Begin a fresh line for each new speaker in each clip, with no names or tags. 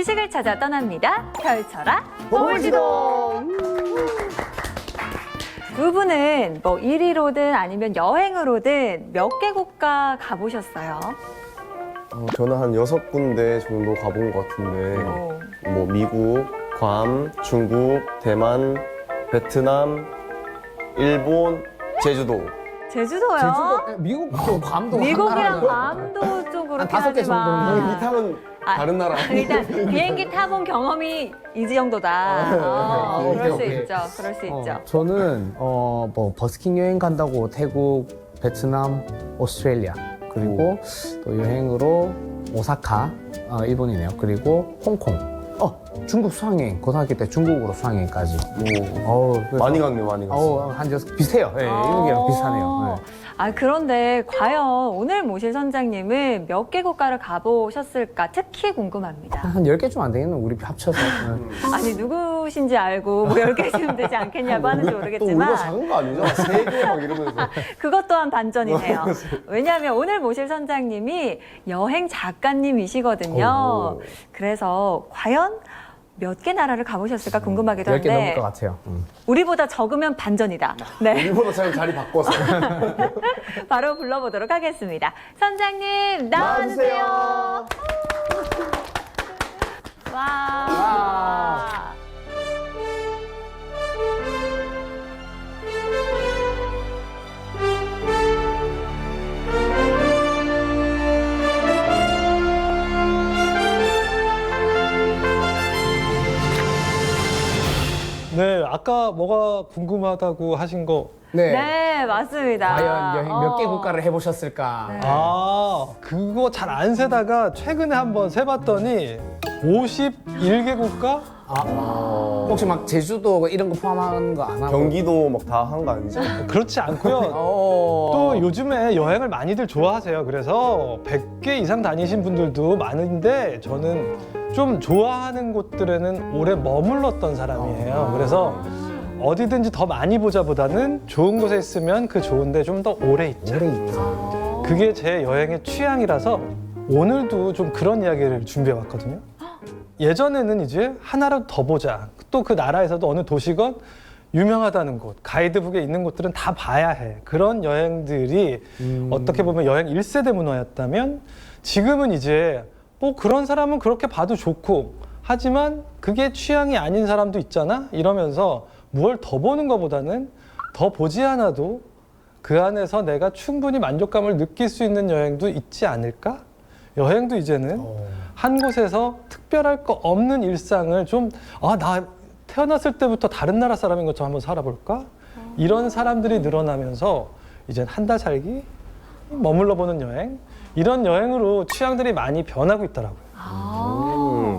지식을 찾아 떠납니다. 펼쳐라
보물지도.
두 분은 뭐 일이로든 아니면 여행으로든 몇 개 국가 가보셨어요?
저는 한 6군데 정도 가본 것 같은데 뭐 미국, 괌, 중국, 대만, 베트남, 일본, 제주도.
제주도요?
제주도, 미국도 괌도
미국이랑
한
괌도 좀 그렇긴
다섯 개
하지만
이 탕은 다른 나라.
일단 비행기 타본 경험이 이 정도다. 그럴 수 있죠. 그럴 수 있죠.
저는 뭐 버스킹 여행 간다고 태국, 베트남, 오스트레일리아 그리고 또 여행으로 오사카, 일본이네요. 그리고 홍콩. 중국 수학여행 고등학교 때 중국으로 수학여행까지.
많이 갔네, 많이 갔어.
한 비슷해요. 예, 미국이랑 비슷하네요. 예.
그런데 과연 오늘 모실 선장님은 몇 개 국가를 가보셨을까 특히 궁금합니다.
한 10개 좀 안 되겠나? 우리 합쳐서. 예.
아니 누구신지 알고 뭐 10개쯤 되지 않겠냐고 하는지
또 우리가
모르겠지만
작은 거 아니죠? 3개 막 이러면서.
그것 또한 반전이네요. 왜냐하면 오늘 모실 선장님이 여행 작가님이시거든요.
어허.
그래서 과연 몇 개 나라를 가보셨을까 궁금하기도
10개 넘을
한데
것 같아요.
우리보다 적으면 반전이다. 네,
우리보다 잘 자리 바꿔서.
바로 불러보도록 하겠습니다. 선장님
나와주세요.
나와주세요. 와.
네, 아까 뭐가 궁금하다고 하신 거.
네, 맞습니다.
과연 여행 몇 개 국가를 해보셨을까?
네.
그거 잘 안 세다가 최근에 한번 세봤더니 51개 국가?
혹시 막 제주도 이런 거 포함한 거 안 하고?
경기도 막 다 한 거 아니죠?
그렇지 않고요. 또 요즘에 여행을 많이들 좋아하세요. 그래서 100개 이상 다니신 분들도 많은데 저는 좀 좋아하는 곳들에는 오래 머물렀던 사람이에요. 그래서 어디든지 더 많이 보자보다는 좋은 곳에 있으면 그 좋은데 좀 더 오래 있자. 그게 제 여행의 취향이라서 오늘도 좀 그런 이야기를 준비해 왔거든요. 예전에는 이제 하나라도 더 보자. 또 그 나라에서도 어느 도시건 유명하다는 곳, 가이드북에 있는 곳들은 다 봐야 해. 그런 여행들이 어떻게 보면 여행 1세대 문화였다면 지금은 이제 뭐 그런 사람은 그렇게 봐도 좋고 하지만 그게 취향이 아닌 사람도 있잖아? 이러면서 뭘 더 보는 것보다는 더 보지 않아도 그 안에서 내가 충분히 만족감을 느낄 수 있는 여행도 있지 않을까? 여행도 이제는 한 곳에서 특별할 거 없는 일상을 좀, 나 태어났을 때부터 다른 나라 사람인 것처럼 한번 살아볼까? 이런 사람들이 늘어나면서 이젠 한 달 살기, 머물러 보는 여행, 이런 여행으로 취향들이 많이 변하고 있더라고요.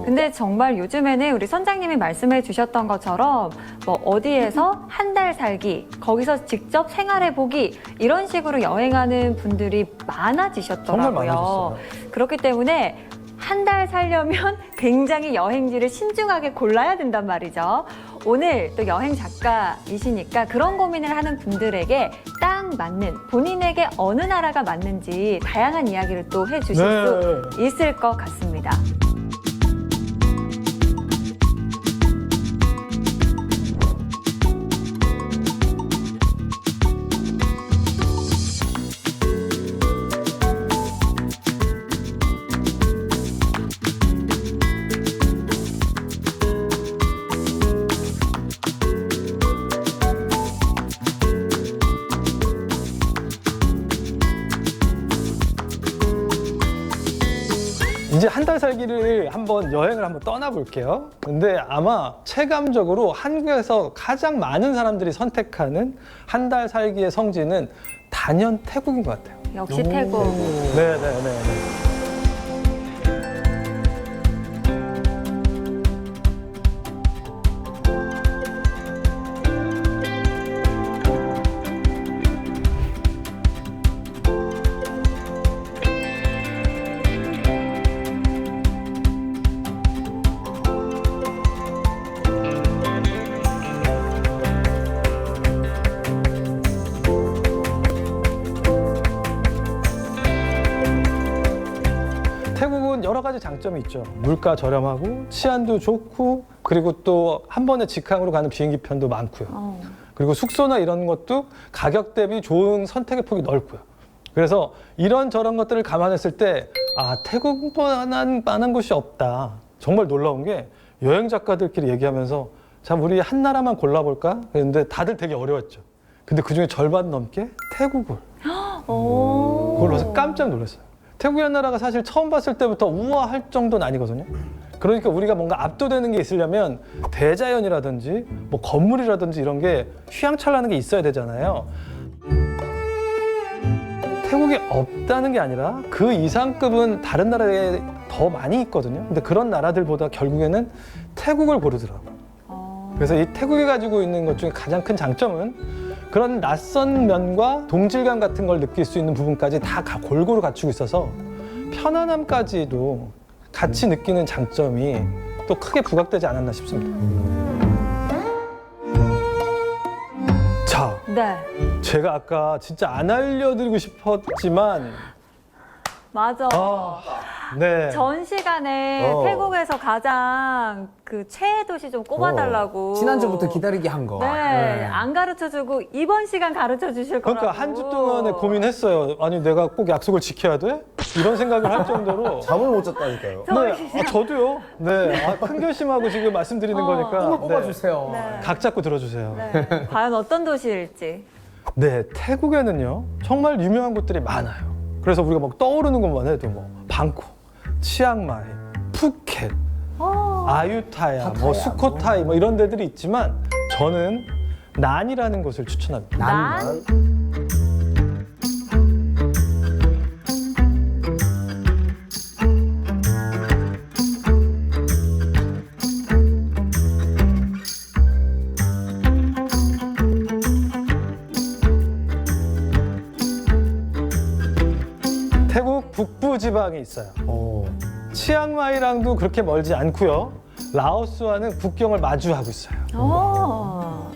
근데 정말 요즘에는 우리 선장님이 말씀해 주셨던 것처럼 뭐 어디에서 한 달 살기, 거기서 직접 생활해 보기 이런 식으로 여행하는 분들이 많아지셨더라고요.
정말 많아졌어요.
그렇기 때문에 한 달 살려면 굉장히 여행지를 신중하게 골라야 된단 말이죠. 오늘 또 여행 작가이시니까 그런 고민을 하는 분들에게 딱 맞는 본인에게 어느 나라가 맞는지 다양한 이야기를 또 해주실 수 있을 것 같습니다.
이제 한 달 살기를 한번 여행을 한번 떠나볼게요. 근데 아마 체감적으로 한국에서 가장 많은 사람들이 선택하는 한 달 살기의 성지는 단연 태국인 것 같아요.
역시 태국.
네네네. 여러 가지 장점이 있죠. 물가 저렴하고 치안도 좋고 그리고 또 한 번에 직항으로 가는 비행기 편도 많고요. 그리고 숙소나 이런 것도 가격 대비 좋은 선택의 폭이 넓고요. 그래서 이런 저런 것들을 감안했을 때 태국만한 곳이 없다. 정말 놀라운 게 여행 작가들끼리 얘기하면서 자 우리 한 나라만 골라볼까? 그랬는데 다들 되게 어려웠죠. 근데 그중에 절반 넘게 태국을 골라서 깜짝 놀랐어요. 태국이라는 나라가 사실 처음 봤을 때부터 우아할 정도는 아니거든요. 그러니까 우리가 뭔가 압도되는 게 있으려면 대자연이라든지 뭐 건물이라든지 이런 게 휘황찬란한 게 있어야 되잖아요. 태국이 없다는 게 아니라 그 이상급은 다른 나라에 더 많이 있거든요. 근데 그런 나라들보다 결국에는 태국을 고르더라고요. 그래서 이 태국이 가지고 있는 것 중에 가장 큰 장점은 그런 낯선 면과 동질감 같은 걸 느낄 수 있는 부분까지 다 골고루 갖추고 있어서 편안함까지도 같이 느끼는 장점이 또 크게 부각되지 않았나 싶습니다. 자,
네.
제가 아까 진짜 안 알려드리고 싶었지만
맞아.
네.
전 시간에 태국에서 가장 그 최애 도시 좀 꼽아달라고.
지난주부터 기다리게 한 거.
네, 안 가르쳐주고 이번 시간 가르쳐주실 거라고.
그러니까 한 주 동안에 고민했어요. 아니 내가 꼭 약속을 지켜야 돼? 이런 생각을 할 정도로.
잠을 못 잤다니까요.
네, 저도요. 네, 큰 결심하고 지금 말씀드리는 거니까.
한번 뽑아주세요.
네.
각 잡고 들어주세요.
네. 과연 어떤 도시일지.
네, 태국에는요 정말 유명한 곳들이 많아요. 그래서 우리가 막 떠오르는 것만 해도 뭐 방콕, 치앙마이, 푸켓, 아유타야, 뭐
파타야,
수코타이 뭐 이런 데들이 있지만 저는 난이라는 곳을 추천합니다.
난?
태국 북부 지방에 있어요. 치앙마이랑도 그렇게 멀지 않고요. 라오스와는 국경을 마주하고 있어요.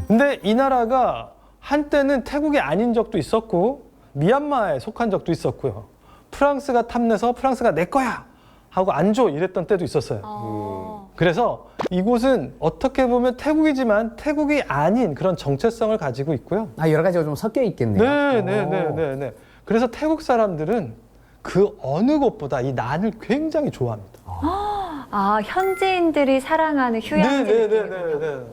근데 이 나라가 한때는 태국이 아닌 적도 있었고 미얀마에 속한 적도 있었고요. 프랑스가 탐내서 프랑스가 내 거야 하고 안 줘 이랬던 때도 있었어요. 그래서 이곳은 어떻게 보면 태국이지만 태국이 아닌 그런 정체성을 가지고 있고요.
여러 가지가 좀 섞여 있겠네요.
네. 그래서 태국 사람들은 그 어느 곳보다 이 난을 굉장히 좋아합니다.
현지인들이 사랑하는 휴양지 느낌이군요.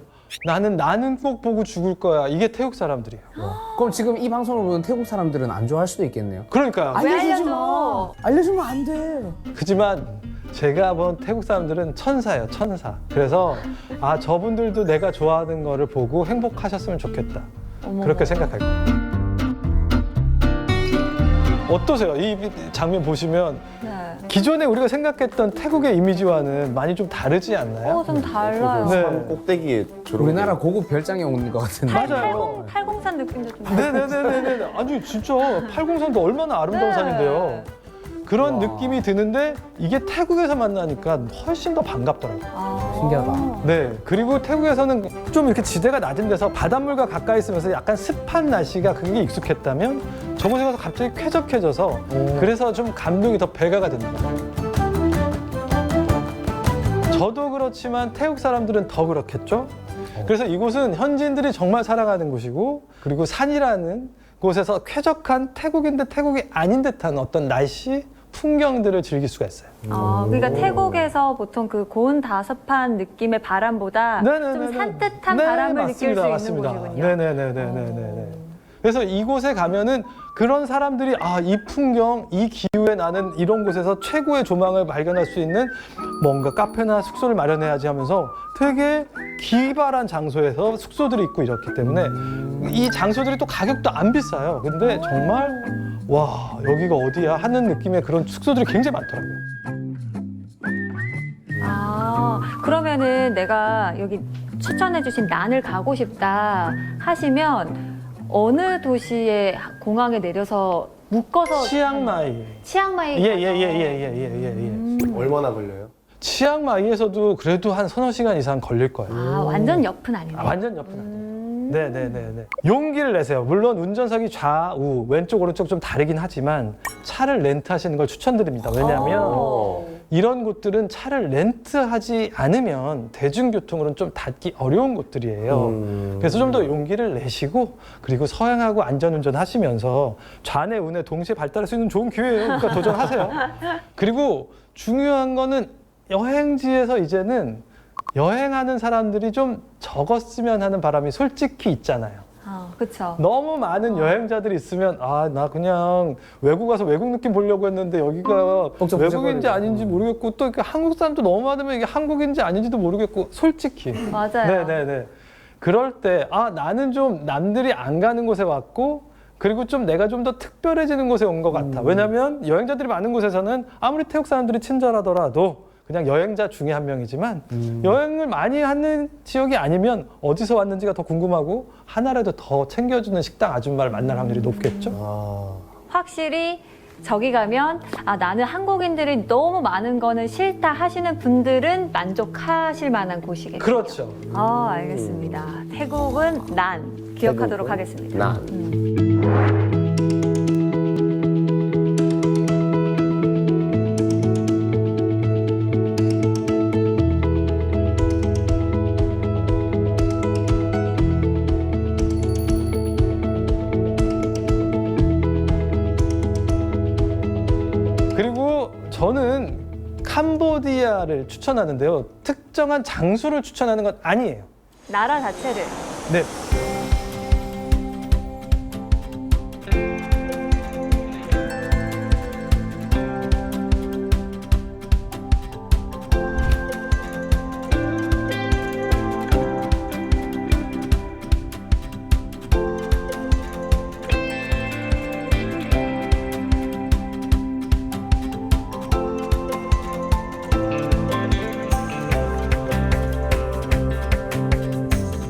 나는 꼭 보고 죽을 거야. 이게 태국 사람들이에요.
그럼 지금 이 방송을 보는 태국 사람들은 안 좋아할 수도 있겠네요.
그러니까요.
왜
알려주지 마.
알려줘?
알려주면 안 돼.
그지만 제가 본 태국 사람들은 천사예요, 천사. 그래서 저분들도 내가 좋아하는 거를 보고 행복하셨으면 좋겠다. 그렇게 생각할 거예요. 어떠세요? 이 장면 보시면
네.
기존에 우리가 생각했던 태국의 이미지와는 많이 좀 다르지 않나요?
좀 달라요.
네.
산 꼭대기에 저런
우리나라 고급 별장에 온 것 같은데.
맞아요.
팔공산 느낌도 좀.
네네네네. 아니 진짜 팔공산도 얼마나 아름다운
네.
산인데요. 그런 느낌이 드는데 이게 태국에서 만나니까 훨씬 더 반갑더라고요.
신기하다.
네. 그리고 태국에서는 좀 이렇게 지대가 낮은 데서 바닷물과 가까이 있으면서 약간 습한 날씨가 그게 익숙했다면 저곳에 가서 갑자기 쾌적해져서 그래서 좀 감동이 더 배가가 됩니다. 저도 그렇지만 태국 사람들은 더 그렇겠죠? 그래서 이곳은 현지인들이 정말 사랑하는 곳이고 그리고 산이라는 곳에서 쾌적한 태국인데 태국이 아닌 듯한 어떤 날씨, 풍경들을 즐길 수가 있어요.
그러니까 태국에서 보통 그 고온다습한 느낌의 바람보다 좀 산뜻한 바람을 느낄 수 있는 곳이군요.
네네네네네네. 그래서 이곳에 가면은 그런 사람들이 이 풍경, 이 기후에 나는 이런 곳에서 최고의 조망을 발견할 수 있는 뭔가 카페나 숙소를 마련해야지 하면서 되게 기발한 장소에서 숙소들이 있고 이렇기 때문에 이 장소들이 또 가격도 안 비싸요. 근데 정말 와 여기가 어디야 하는 느낌의 그런 숙소들이 굉장히 많더라고요.
그러면은 내가 여기 추천해주신 난을 가고 싶다 하시면 어느 도시에 공항에 내려서 묶어서
치앙마이.
치앙마이
예.
얼마나 걸려요?
치앙마이에서도 그래도 한 서너 시간 이상 걸릴 거예요.
완전 옆은 아니네.
완전 옆은 아니에요. 네네네네. 용기를 내세요. 물론 운전석이 좌우, 왼쪽, 오른쪽 좀 다르긴 하지만 차를 렌트하시는 걸 추천드립니다. 왜냐하면 이런 곳들은 차를 렌트하지 않으면 대중교통으로는 좀 닿기 어려운 곳들이에요. 그래서 좀 더 용기를 내시고 그리고 서행하고 안전운전 하시면서 좌뇌 우뇌 동시에 발달할 수 있는 좋은 기회예요. 그러니까 도전하세요. 그리고 중요한 거는 여행지에서 이제는 여행하는 사람들이 좀 적었으면 하는 바람이 솔직히 있잖아요.
그렇죠.
너무 많은 여행자들이 있으면 아, 나 그냥 외국 가서 외국 느낌 보려고 했는데 여기가 외국인지 아닌지 모르겠고 또 이렇게 한국 사람도 너무 많으면 이게 한국인지 아닌지도 모르겠고 솔직히
맞아요.
네네네 그럴 때 아, 나는 좀 남들이 안 가는 곳에 왔고 그리고 좀 내가 좀 더 특별해지는 곳에 온 것 같아. 왜냐하면 여행자들이 많은 곳에서는 아무리 태국 사람들이 친절하더라도 그냥 여행자 중에 한 명이지만 여행을 많이 하는 지역이 아니면 어디서 왔는지가 더 궁금하고 하나라도 더 챙겨주는 식당 아줌마를 만날 확률이 높겠죠.
확실히 저기 가면 아, 나는 한국인들이 너무 많은 거는 싫다 하시는 분들은 만족하실 만한 곳이겠죠.
그렇죠.
알겠습니다. 태국은 난 기억하도록 하겠습니다.
난.
그리고 저는 캄보디아를 추천하는데요. 특정한 장소를 추천하는 건 아니에요.
나라 자체를.
네.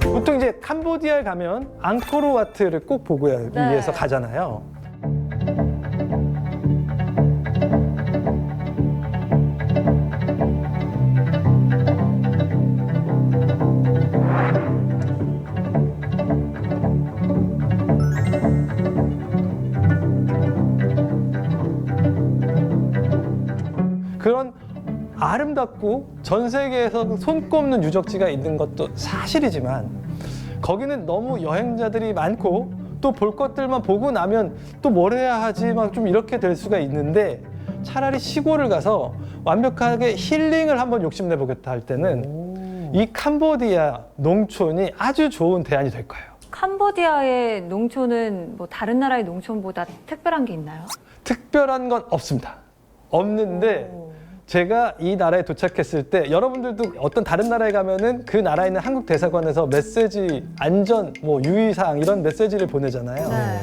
보통 이제 캄보디아에 가면 앙코르와트를 꼭 보고 위해서 가잖아요. 그런 아름답고 전 세계에서 손꼽는 유적지가 있는 것도 사실이지만 거기는 너무 여행자들이 많고 또 볼 것들만 보고 나면 또 뭘 해야 하지 막 좀 이렇게 될 수가 있는데 차라리 시골을 가서 완벽하게 힐링을 한번 욕심내 보겠다 할 때는 이 캄보디아 농촌이 아주 좋은 대안이 될 거예요.
캄보디아의 농촌은 뭐 다른 나라의 농촌보다 특별한 게 있나요?
특별한 건 없습니다. 없는데 제가 이 나라에 도착했을 때 여러분들도 어떤 다른 나라에 가면은 그 나라에 있는 한국 대사관에서 메시지 안전 뭐 유의사항 이런 메시지를 보내잖아요.
네.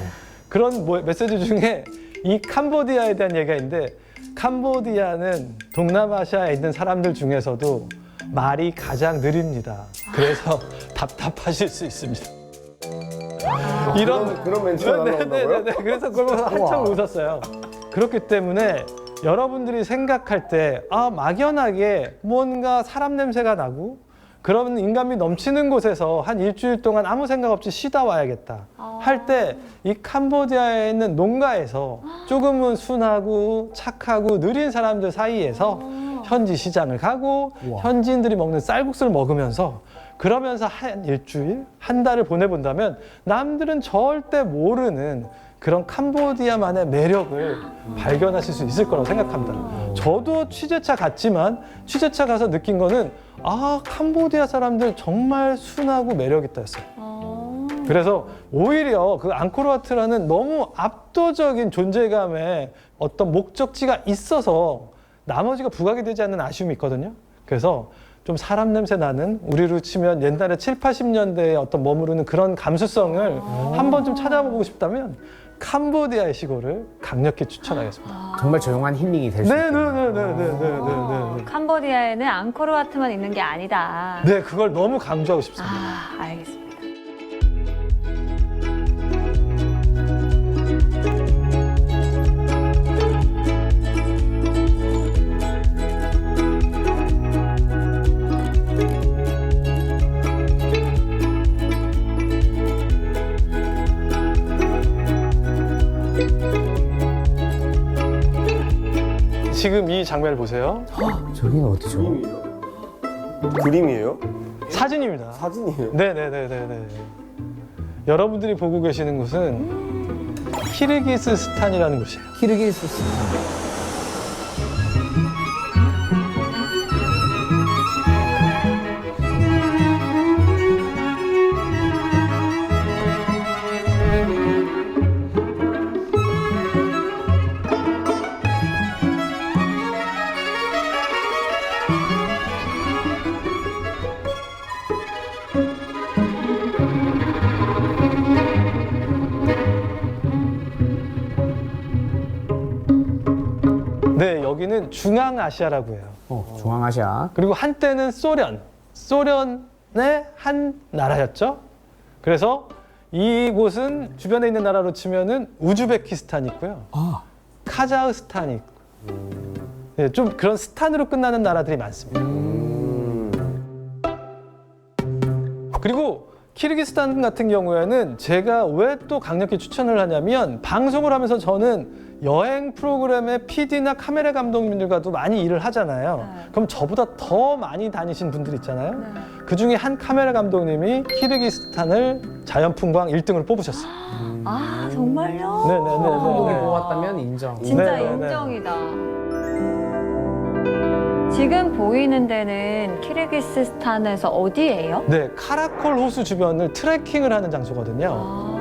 그런 메시지 중에 이 캄보디아에 대한 얘기가 있는데 캄보디아는 동남아시아에 있는 사람들 중에서도 말이 가장 느립니다. 그래서 답답하실 수 있습니다.
그런 멘트가 나온다고요?
그래서 그걸 보면서 한참 웃었어요. 그렇기 때문에 여러분들이 생각할 때 막연하게 뭔가 사람 냄새가 나고 그런 인간미 넘치는 곳에서 한 일주일 동안 아무 생각 없이 쉬다 와야겠다 할 때 이 캄보디아에 있는 농가에서 조금은 순하고 착하고 느린 사람들 사이에서 현지 시장을 가고 현지인들이 먹는 쌀국수를 먹으면서 그러면서 한 일주일, 한 달을 보내본다면 남들은 절대 모르는 그런 캄보디아만의 매력을 발견하실 수 있을 거라고 생각합니다. 저도 취재차 갔지만 취재차 가서 느낀 거는 캄보디아 사람들 정말 순하고 매력 있다 했어요. 그래서 오히려 그 앙코르와트라는 너무 압도적인 존재감의 어떤 목적지가 있어서 나머지가 부각이 되지 않는 아쉬움이 있거든요. 그래서 좀 사람 냄새 나는 우리로 치면 옛날에 7, 80년대에 어떤 머무르는 그런 감수성을 한번 좀 찾아보고 싶다면 캄보디아의 시골을 강력히 추천하겠습니다.
정말 조용한 힐링이 될 수 있겠네요.
캄보디아에는 앙코르와트만 있는 게 아니다.
네, 그걸 너무 강조하고 싶습니다.
알겠습니다.
지금 이 장면을 보세요.
저기는 어디죠?
그림이에요?
사진입니다.
사진이에요?
네네네네네. 여러분들이 보고 계시는 곳은 키르기스스탄이라는 곳이에요.
키르기스스탄.
네, 여기는 중앙아시아라고 해요.
중앙아시아.
그리고 한때는 소련의 한 나라였죠. 그래서 이곳은 주변에 있는 나라로 치면은 우즈베키스탄이 있고요.
아,
카자흐스탄이 있고. 네, 좀 그런 스탄으로 끝나는 나라들이 많습니다. 그리고 키르기스탄 같은 경우에는 제가 왜 또 강력히 추천을 하냐면 방송을 하면서 저는 여행 프로그램의 PD나 카메라 감독님들과도 많이 일을 하잖아요.
네.
그럼 저보다 더 많이 다니신 분들 있잖아요.
네.
그 중에 한 카메라 감독님이 키르기스탄을 자연풍광 1등을 뽑으셨어요.
아, 정말요?
네네네.
감독이 뽑았다면 인정.
진짜
네네네.
인정이다. 지금 보이는 데는 키르기스스탄에서 어디예요?
네, 카라콜 호수 주변을 트레킹을 하는 장소거든요.
아.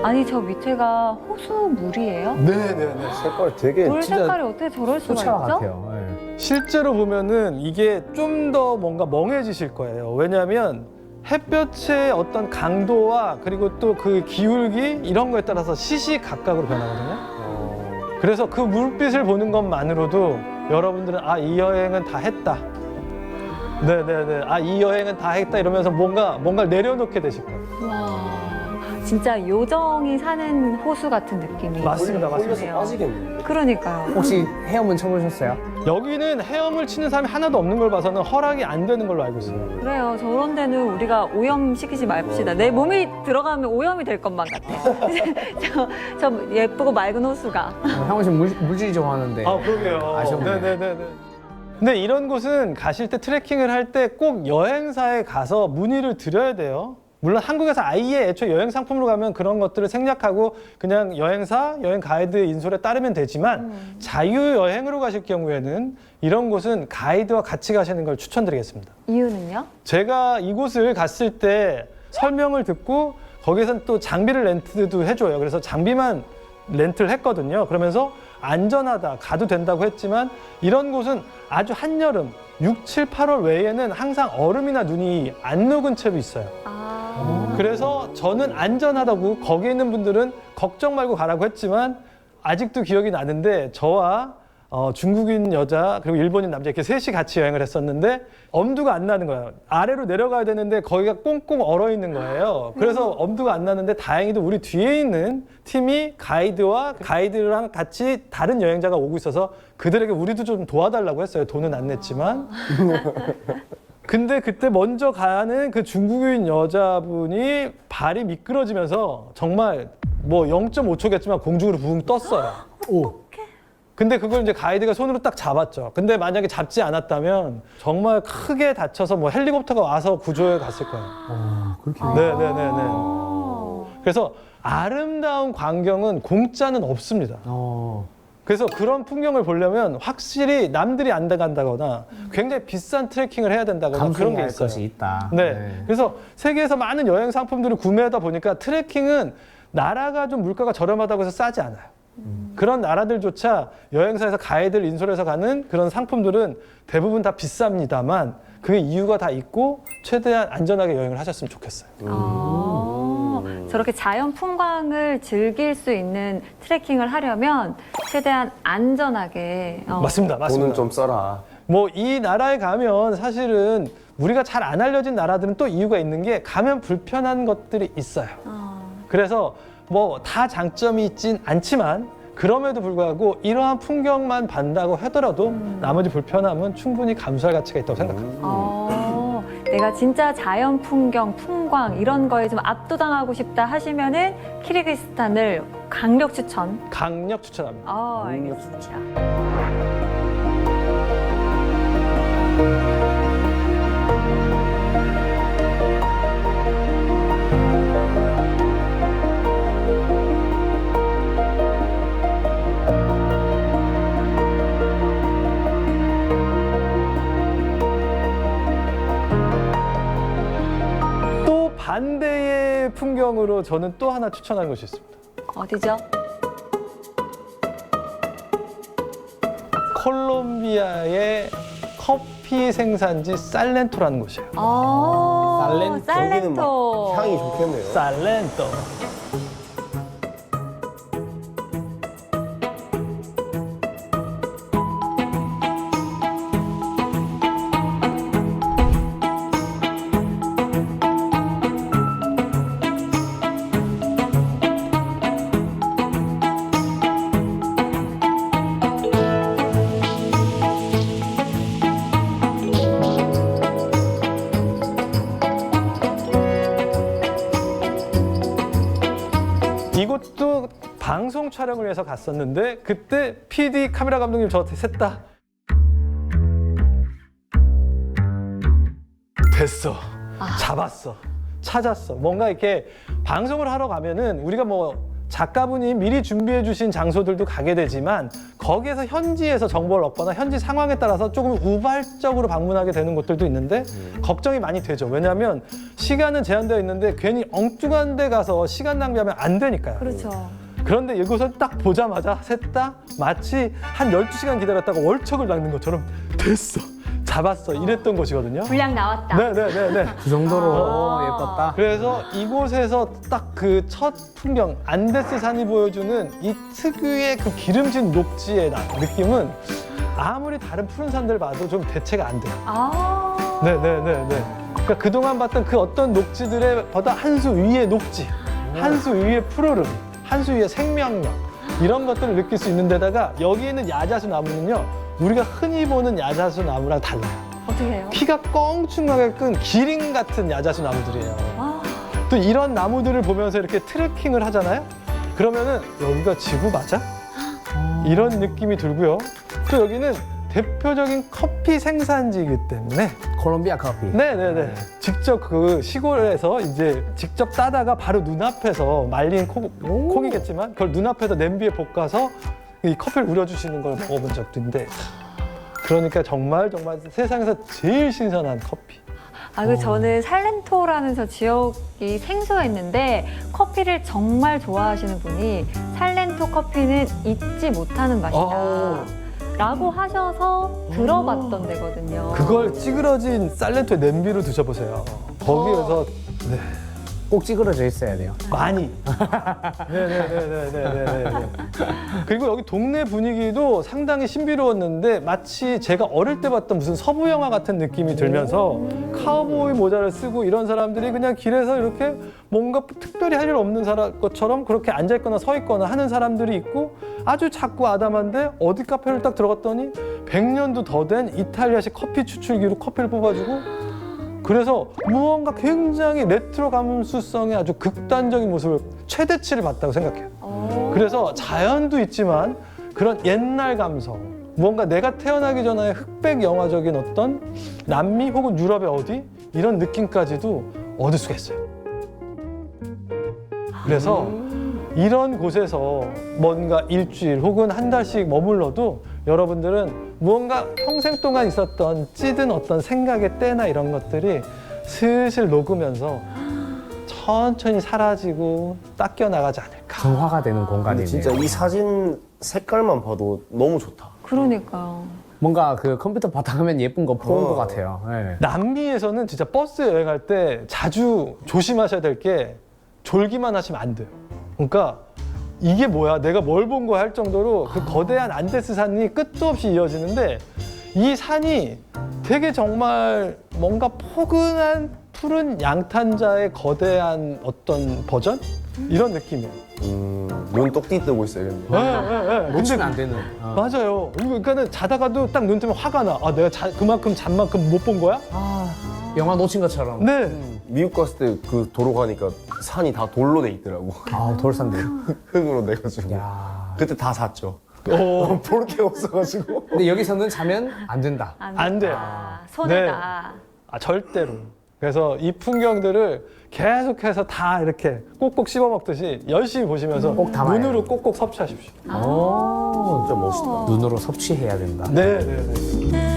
아니 저 밑에가 호수물이에요?
네네네.
색깔 되게
물
진짜
색깔이 어떻게 저럴 수가
수채화
있죠?
같아요. 예.
실제로 보면은 이게 좀 더 뭔가 멍해지실 거예요. 왜냐하면 햇볕의 어떤 강도와 그리고 또 그 기울기 이런 거에 따라서 시시각각으로 변하거든요. 그래서 그 물빛을 보는 것만으로도 여러분들은 아, 이 여행은 다 했다. 네네네. 아, 이 여행은 다 했다 이러면서 뭔가를 내려놓게 되실 거예요.
와, 진짜 요정이 사는 호수 같은 느낌이.
맞습니다, 맞습니다.
홀려서 빠지겠네.
그러니까요.
혹시 헤엄은 쳐보셨어요?
여기는 헤엄을 치는 사람이 하나도 없는 걸 봐서는 허락이 안 되는 걸로 알고 있어요.
그래요. 저런 데는 우리가 오염시키지 맙시다. 내 몸이 들어가면 오염이 될 것만 같아. 저 예쁘고 맑은 호수가.
형은 지금 물질 좋아하는데.
아, 그러게요.
아쉬웠네.
네네네. 근데 이런 곳은 가실 때 트레킹을 할 때 꼭 여행사에 가서 문의를 드려야 돼요. 물론 한국에서 아예 애초에 여행 상품으로 가면 그런 것들을 생략하고 그냥 여행사, 여행 가이드 인솔에 따르면 되지만 자유여행으로 가실 경우에는 이런 곳은 가이드와 같이 가시는 걸 추천드리겠습니다.
이유는요?
제가 이곳을 갔을 때 설명을 듣고 거기에선 또 장비를 렌트도 해줘요. 그래서 장비만 렌트를 했거든요. 그러면서 안전하다, 가도 된다고 했지만 이런 곳은 아주 한여름 6, 7, 8월 외에는 항상 얼음이나 눈이 안 녹은 채로 있어요. 그래서 저는 안전하다고 거기에 있는 분들은 걱정 말고 가라고 했지만 아직도 기억이 나는데 저와 중국인 여자 그리고 일본인 남자 이렇게 셋이 같이 여행을 했었는데 엄두가 안 나는 거예요. 아래로 내려가야 되는데 거기가 꽁꽁 얼어 있는 거예요. 그래서 엄두가 안 나는데 다행히도 우리 뒤에 있는 팀이 가이드랑 같이 다른 여행자가 오고 있어서 그들에게 우리도 좀 도와달라고 했어요. 돈은 안 냈지만. 근데 그때 먼저 가는 그 중국인 여자분이 발이 미끄러지면서 정말 뭐 0.5초겠지만 공중으로 붕 떴어요.
오.
근데 그걸 이제 가이드가 손으로 딱 잡았죠. 근데 만약에 잡지 않았다면 정말 크게 다쳐서 뭐 헬리콥터가 와서 구조에 갔을 거예요.
그렇게.
네네네네. 그래서 아름다운 광경은 공짜는 없습니다. 그래서 그런 풍경을 보려면 확실히 남들이 안 간다거나 굉장히 비싼 트레킹을 해야 된다거나 그런 게
감수할
있어요.
것이 있다.
네. 그래서 세계에서 많은 여행 상품들을 구매하다 보니까 트레킹은 나라가 좀 물가가 저렴하다고 해서 싸지 않아요. 그런 나라들조차 여행사에서 가이드를 인솔해서 가는 그런 상품들은 대부분 다 비쌉니다만 그게 이유가 다 있고 최대한 안전하게 여행을 하셨으면 좋겠어요.
저렇게 자연 풍광을 즐길 수 있는 트레킹을 하려면 최대한 안전하게
맞습니다. 맞습니다.
돈은 좀 써라.
뭐 이 나라에 가면 사실은 우리가 잘 안 알려진 나라들은 또 이유가 있는 게 가면 불편한 것들이 있어요. 그래서 뭐 다 장점이 있진 않지만 그럼에도 불구하고 이러한 풍경만 반다고 하더라도 나머지 불편함은 충분히 감수할 가치가 있다고 생각합니다.
내가 진짜 자연 풍경, 풍광 이런 거에 좀 압도당하고 싶다 하시면은 키르기스탄을 강력 추천.
강력 추천합니다.
알겠습니다.
또 반대의 풍경으로 저는 또 하나 추천한 곳이 있습니다.
어디죠?
콜롬비아의 커피 생산지 살렌토라는 곳이에요.
살렌토.
여기는 막
살렌토.
향이 좋겠네요.
살렌토. 이것도 방송 촬영을 위해서 갔었는데 그때 PD 카메라 감독님 저한테 셋다 됐어, 잡았어, 찾았어. 뭔가 이렇게 방송을 하러 가면은 우리가 뭐 작가분이 미리 준비해 주신 장소들도 가게 되지만 거기에서 현지에서 정보를 얻거나 현지 상황에 따라서 조금 우발적으로 방문하게 되는 곳들도 있는데 걱정이 많이 되죠. 왜냐하면 시간은 제한되어 있는데 괜히 엉뚱한 데 가서 시간 낭비하면 안 되니까요.
그렇죠.
그런데 이곳은 딱 보자마자 셋 다 마치 한 12시간 기다렸다가 월척을 낚는 것처럼 됐어, 잡았어 이랬던 곳이거든요.
분량 나왔다.
네네네네.
그 정도로 예뻤다.
그래서 이곳에서 딱 그 첫 풍경 안데스 산이 보여주는 이 특유의 그 기름진 녹지의 느낌은 아무리 다른 푸른 산들 봐도 좀 대체가 안 돼요. 네네네네. 그러니까 그동안 봤던 그 어떤 녹지들의 보다 한 수 위의 녹지, 한 수 위의 푸르름, 한 수 위의 생명력 이런 것들을 느낄 수 있는 데다가 여기 있는 야자수 나무는요 우리가 흔히 보는 야자수 나무랑 달라요.
어떻게 해요?
키가 껑충하게 큰 기린 같은 야자수 나무들이에요. 또 이런 나무들을 보면서 이렇게 트레킹을 하잖아요. 그러면은 여기가 지구 맞아? 이런 느낌이 들고요. 또 여기는 대표적인 커피 생산지이기 때문에
콜롬비아 커피.
네네네. 직접 그 시골에서 이제 직접 따다가 바로 눈앞에서 말린 콩이겠지만 그걸 눈앞에서 냄비에 볶아서 이 커피를 우려주시는 걸 먹어본 적도 있는데 그러니까 정말 세상에서 제일 신선한 커피.
저는 살렌토라는 지역이 생소했는데 커피를 정말 좋아하시는 분이 살렌토 커피는 잊지 못하는 맛이다 라고 하셔서 들어봤던 데거든요.
그걸 찌그러진 살렌토의 냄비로 드셔보세요. 거기에서 네.
꼭 찌그러져 있어야 돼요.
많이. 네네네네네네. 그리고 여기 동네 분위기도 상당히 신비로웠는데 마치 제가 어릴 때 봤던 무슨 서부 영화 같은 느낌이 들면서 카우보이 모자를 쓰고 이런 사람들이 그냥 길에서 이렇게 뭔가 특별히 할 일 없는 것처럼 그렇게 앉아있거나 서있거나 하는 사람들이 있고 아주 작고 아담한데 어디 카페를 딱 들어갔더니 100년도 더 된 이탈리아식 커피 추출기로 커피를 뽑아주고 그래서 무언가 굉장히 레트로 감수성의 아주 극단적인 모습을 최대치를 봤다고 생각해요. 그래서 자연도 있지만 그런 옛날 감성, 무언가 내가 태어나기 전에 흑백 영화적인 어떤 남미 혹은 유럽의 어디 이런 느낌까지도 얻을 수가 있어요. 그래서 이런 곳에서 뭔가 일주일 혹은 한 달씩 머물러도 여러분들은 무언가 평생 동안 있었던 찌든 어떤 생각의 때나 이런 것들이 슬슬 녹으면서 천천히 사라지고 닦여 나가지 않을까.
정화가 되는
근데
공간이네요.
진짜 이 사진 색깔만 봐도 너무 좋다.
그러니까요.
뭔가 그 컴퓨터 바탕화면 예쁜 거 본 것 같아요. 네.
남미에서는 진짜 버스 여행할 때 자주 조심하셔야 될 게 졸기만 하시면 안 돼요. 그러니까 이게 뭐야? 내가 뭘 본 거야? 할 정도로 그 거대한 안데스 산이 끝도 없이 이어지는데 이 산이 되게 정말 뭔가 포근한 푸른 양탄자의 거대한 어떤 버전? 이런 느낌이에요.
눈 똑띠 뜨고 있어요. 근데.
네.
놓치면 안 되는.
맞아요. 그러니까는 자다가도 딱 눈 뜨면 화가 나. 아, 내가 그만큼 잠만큼 못 본 거야?
영화 놓친 것처럼.
네.
미국 갔을 때 그 도로 가니까 산이 다 돌로 돼 있더라고.
돌산들.
흙으로 돼가지고.
야.
그때 다 샀죠.
어,
볼 게 없어가지고.
근데 여기서는 자면 안 된다.
안 돼요.
손해다.
아, 절대로. 그래서 이 풍경들을 계속해서 다 이렇게 꼭꼭 씹어 먹듯이 열심히 보시면서
꼭 담아요.
눈으로 꼭꼭 섭취하십시오.
진짜 멋있다.
눈으로 섭취해야 된다.
네, 네, 네.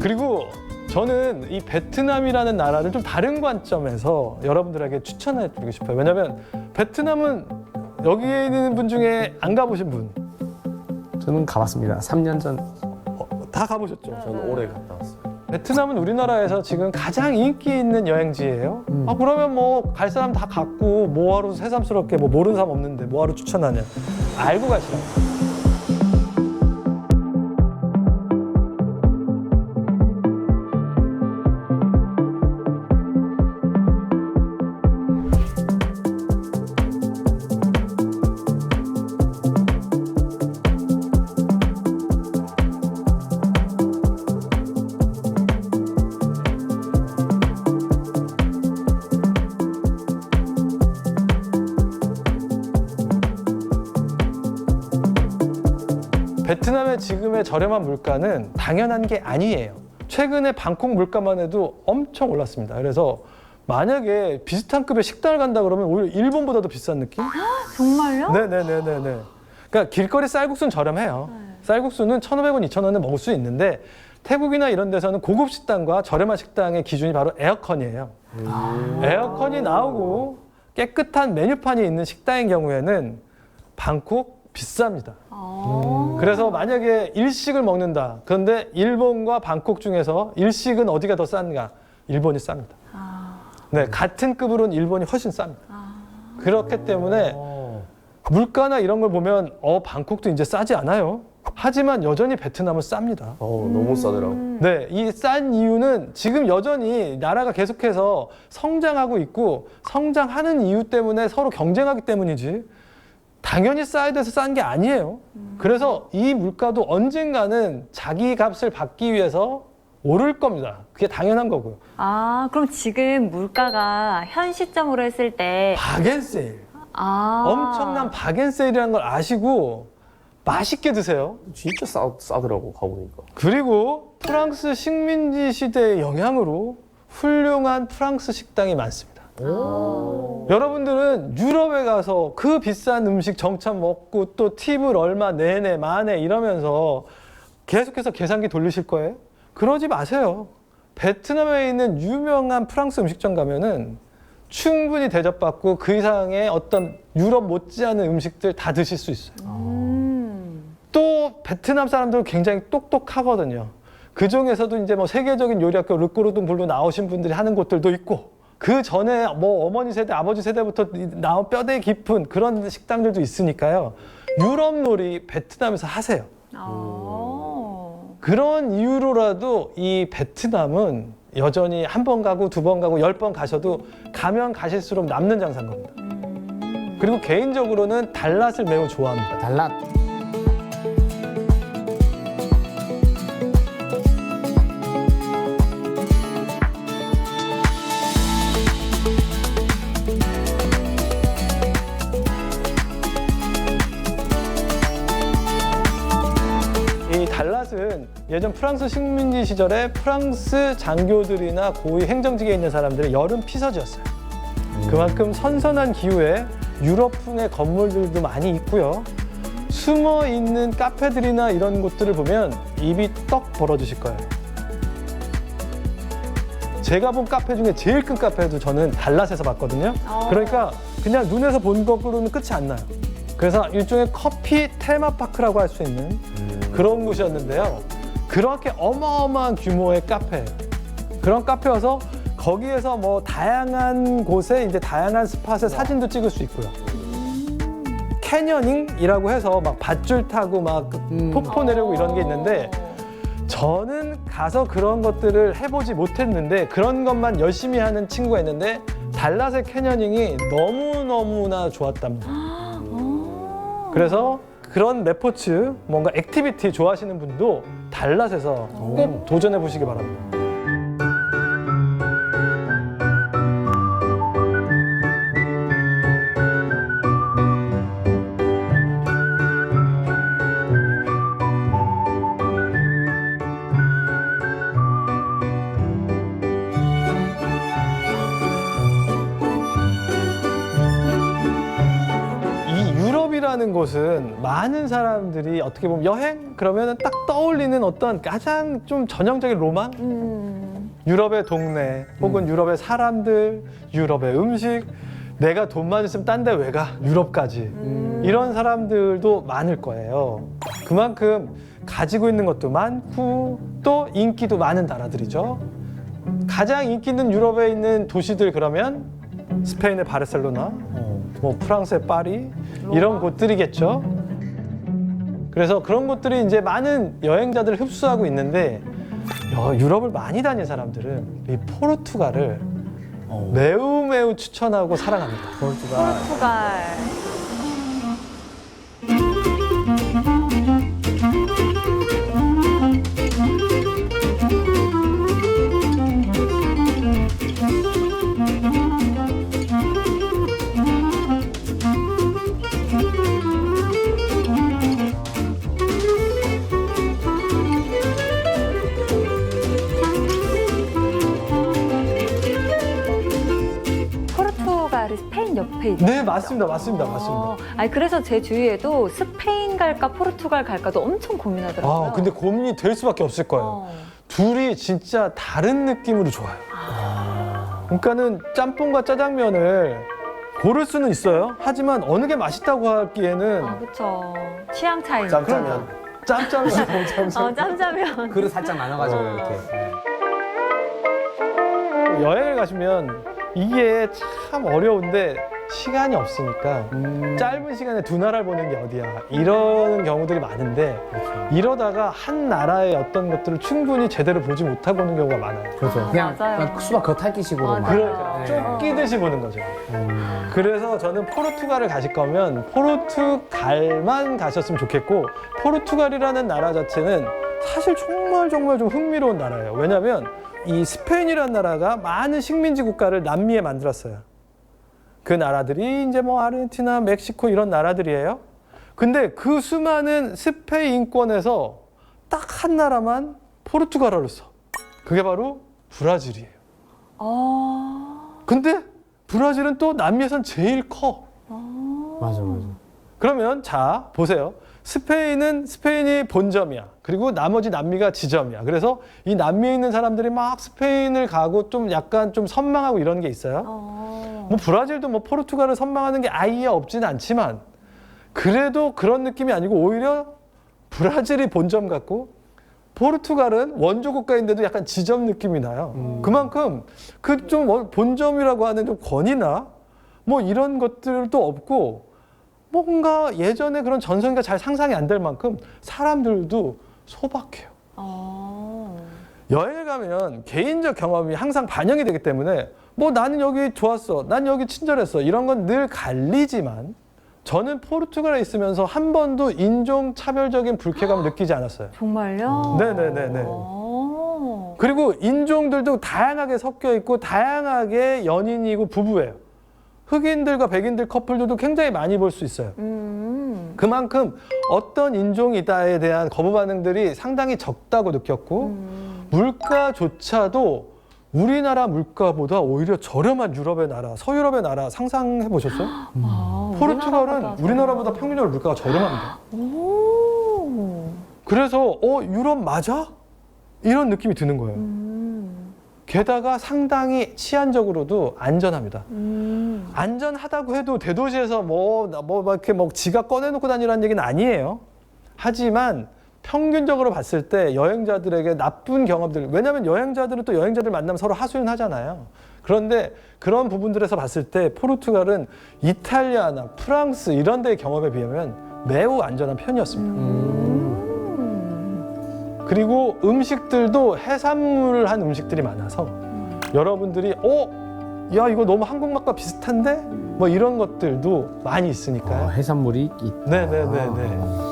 그리고 저는 이 베트남이라는 나라를 좀 다른 관점에서 여러분들에게 추천해 드리고 싶어요. 왜냐면 베트남은 여기에 있는 분 중에 안 가보신 분,
저는 가봤습니다. 3년 전.
다 가보셨죠?
저는 올해 갔다 왔어요.
베트남은 우리나라에서 지금 가장 인기 있는 여행지예요. 아, 그러면 뭐 갈 사람 다 갔고 뭐하러 새삼스럽게 뭐 모르는 사람 없는데 뭐하러 추천하냐. 알고 가시라고. 베트남의 지금의 저렴한 물가는 당연한 게 아니에요. 최근에 방콕 물가만 해도 엄청 올랐습니다. 그래서 만약에 비슷한 급의 식당을 간다 그러면 오히려 일본보다도 비싼 느낌?
정말요?
네네네네네. 그러니까 길거리 쌀국수는 저렴해요. 쌀국수는 1,500원, 2,000원에 먹을 수 있는데 태국이나 이런 데서는 고급 식당과 저렴한 식당의 기준이 바로 에어컨이에요. 에어컨이 나오고 깨끗한 메뉴판이 있는 식당인 경우에는 방콕 비쌉니다. 그래서 만약에 일식을 먹는다. 그런데 일본과 방콕 중에서 일식은 어디가 더 싼가? 일본이 쌉니다. 네, 같은 급으로는 일본이 훨씬 쌉니다. 그렇기 때문에 물가나 이런 걸 보면 방콕도 이제 싸지 않아요. 하지만 여전히 베트남은 쌉니다.
너무 싸더라고.
네, 이 싼 이유는 지금 여전히 나라가 계속해서 성장하고 있고 성장하는 이유 때문에 서로 경쟁하기 때문이지 당연히 싸야 돼서 싼 게 아니에요. 그래서 이 물가도 언젠가는 자기 값을 받기 위해서 오를 겁니다. 그게 당연한 거고요.
아, 그럼 지금 물가가 현 시점으로 했을 때
박앤세일. 엄청난 박앤세일이라는 걸 아시고 맛있게 드세요.
진짜 싸더라고, 가보니까.
그리고 프랑스 식민지 시대의 영향으로 훌륭한 프랑스 식당이 많습니다. 여러분들은 유럽에 가서 그 비싼 음식 정참 먹고 또 팁을 얼마 내내 마내 이러면서 계속해서 계산기 돌리실 거예요? 그러지 마세요. 베트남에 있는 유명한 프랑스 음식점 가면은 충분히 대접받고 그 이상의 어떤 유럽 못지않은 음식들 다 드실 수 있어요. 또 베트남 사람들은 굉장히 똑똑하거든요. 그 중에서도 이제 뭐 세계적인 요리학교 르꼬르동 블루 나오신 분들이 하는 곳들도 있고 그 전에 뭐 어머니 세대, 아버지 세대부터 나온 뼈대 깊은 그런 식당들도 있으니까요. 유럽 놀이 베트남에서 하세요. 그런 이유로라도 이 베트남은 여전히 한 번 가고 두 번 가고 10번 가셔도 가면 가실수록 남는 장사인 겁니다. 그리고 개인적으로는 달랏을 매우 좋아합니다.
달랏.
이 달랏은 예전 프랑스 식민지 시절에 프랑스 장교들이나 고위 행정직에 있는 사람들의 여름 피서지였어요. 그만큼 선선한 기후에 유럽풍의 건물들도 많이 있고요. 숨어 있는 카페들이나 이런 곳들을 보면 입이 떡 벌어지실 거예요. 제가 본 카페 중에 제일 큰 카페도 저는 달랏에서 봤거든요. 그러니까 그냥 눈에서 본 것으로는 끝이 안 나요. 그래서 일종의 커피 테마파크라고 할 수 있는 그런 곳이었는데요. 그렇게 어마어마한 규모의 카페, 그런 카페여서 거기에서 뭐 다양한 곳에 이제 다양한 스팟의 사진도 찍을 수 있고요. 캐녀닝이라고 해서 막 밧줄 타고 막 폭포 내려고 이런 게 있는데 저는 가서 그런 것들을 해보지 못했는데 그런 것만 열심히 하는 친구가 있는데 달랏의 캐녀닝이 너무너무나 좋았답니다. 그래서 그런 레포츠, 뭔가 액티비티 좋아하시는 분도 달랏에서 꼭 도전해 보시기 바랍니다. 유럽이라는 곳은 많은 사람들이 어떻게 보면 여행 그러면 딱 떠올리는 어떤 가장 좀 전형적인 로망? 유럽의 동네 혹은 유럽의 사람들, 유럽의 음식, 내가 돈만 있으면 딴 데 왜 가? 유럽까지. 이런 사람들도 많을 거예요. 그만큼 가지고 있는 것도 많고 또 인기도 많은 나라들이죠. 가장 인기 있는 유럽에 있는 도시들 그러면 스페인의 바르셀로나, 뭐 프랑스의 파리 이런 곳들이겠죠. 그래서 그런 곳들이 이제 많은 여행자들을 흡수하고 있는데 유럽을 많이 다닌 사람들은 이 포르투갈을 매우 추천하고 사랑합니다.
포르투갈.
포르투갈. 포르투갈이 스페인 옆에 있죠.
네, 맞습니다. 맞습니다.
아니 그래서 제 주위에도 스페인 갈까 포르투갈 갈까도 엄청 고민하더라고요.
아, 근데 고민이 될 수밖에 없을 거예요. 둘이 진짜 다른 느낌으로 좋아요. 그러니까는 짬뽕과 짜장면을 고를 수는 있어요. 하지만 어느 게 맛있다고 하기에는
그렇죠. 취향 차이니까.
짬짜면.
짬짜면.
짬짜면.
그릇 살짝 나눠가지고 이렇게.
여행을 가시면 이게 참 어려운데 시간이 없으니까 짧은 시간에 두 나라를 보는 게 어디야 이러는 경우들이 많은데 이러다가 한 나라의 어떤 것들을 충분히 제대로 보지 못하고 오는 경우가 많아요.
그렇죠. 그냥
맞아요.
수박 겉핥기식으로 막.
맞아요.
쫓기듯이 보는 거죠. 그래서 저는 포르투갈을 가실 거면 포르투갈만 가셨으면 좋겠고 포르투갈이라는 나라 자체는 사실 정말 좀 흥미로운 나라예요. 왜냐하면 이 스페인이라는 나라가 많은 식민지 국가를 남미에 만들었어요. 그 나라들이 이제 뭐 아르헨티나, 멕시코 이런 나라들이에요. 근데 그 수많은 스페인권에서 딱 한 나라만 포르투갈어를 써. 그게 바로 브라질이에요. 근데 브라질은 또 남미에선 제일 커.
맞아.
그러면 자 보세요. 스페인은 스페인이 본점이야. 그리고 나머지 남미가 지점이야. 그래서 이 남미에 있는 사람들이 막 스페인을 가고 좀 약간 좀 선망하고 이런 게 있어요. 뭐 브라질도 뭐 포르투갈을 선망하는 게 아예 없지는 않지만 그래도 그런 느낌이 아니고 오히려 브라질이 본점 같고 포르투갈은 원조 국가인데도 약간 지점 느낌이 나요. 그만큼 그 좀 본점이라고 하는 좀 권위나 뭐 이런 것들도 없고 뭔가 예전에 그런 전성기가 잘 상상이 안 될 만큼 사람들도 소박해요. 여행을 가면 개인적 경험이 항상 반영이 되기 때문에 뭐 나는 여기 좋았어, 난 여기 친절했어 이런 건 늘 갈리지만 저는 포르투갈에 있으면서 한 번도 인종 차별적인 불쾌감을 느끼지 않았어요.
정말요?
네네네네. 그리고 인종들도 다양하게 섞여 있고 다양하게 연인이고 부부예요. 흑인들과 백인들 커플들도 굉장히 많이 볼 수 있어요. 그만큼 어떤 인종이다에 대한 거부 반응들이 상당히 적다고 느꼈고 물가조차도 우리나라 물가보다 오히려 저렴한 유럽의 나라, 서유럽의 나라 상상해 보셨어요? 포르투갈은 우리나라보다 평균적으로 물가가 저렴합니다. 그래서 유럽 맞아? 이런 느낌이 드는 거예요. 게다가 상당히 치안적으로도 안전합니다. 안전하다고 해도 대도시에서 뭐 이렇게 뭐 지갑 꺼내놓고 다니라는 얘기는 아니에요. 하지만 평균적으로 봤을 때 여행자들에게 나쁜 경험들, 왜냐하면 여행자들은 또 여행자들 만나면 서로 하소연하잖아요. 그런데 그런 부분들에서 봤을 때 포르투갈은 이탈리아나 프랑스 이런 데의 경험에 비하면 매우 안전한 편이었습니다. 그리고 음식들도 해산물을 한 음식들이 많아서 여러분들이 야 이거 너무 한국 맛과 비슷한데? 뭐 이런 것들도 많이 있으니까요.
해산물이 있다.
네네네네.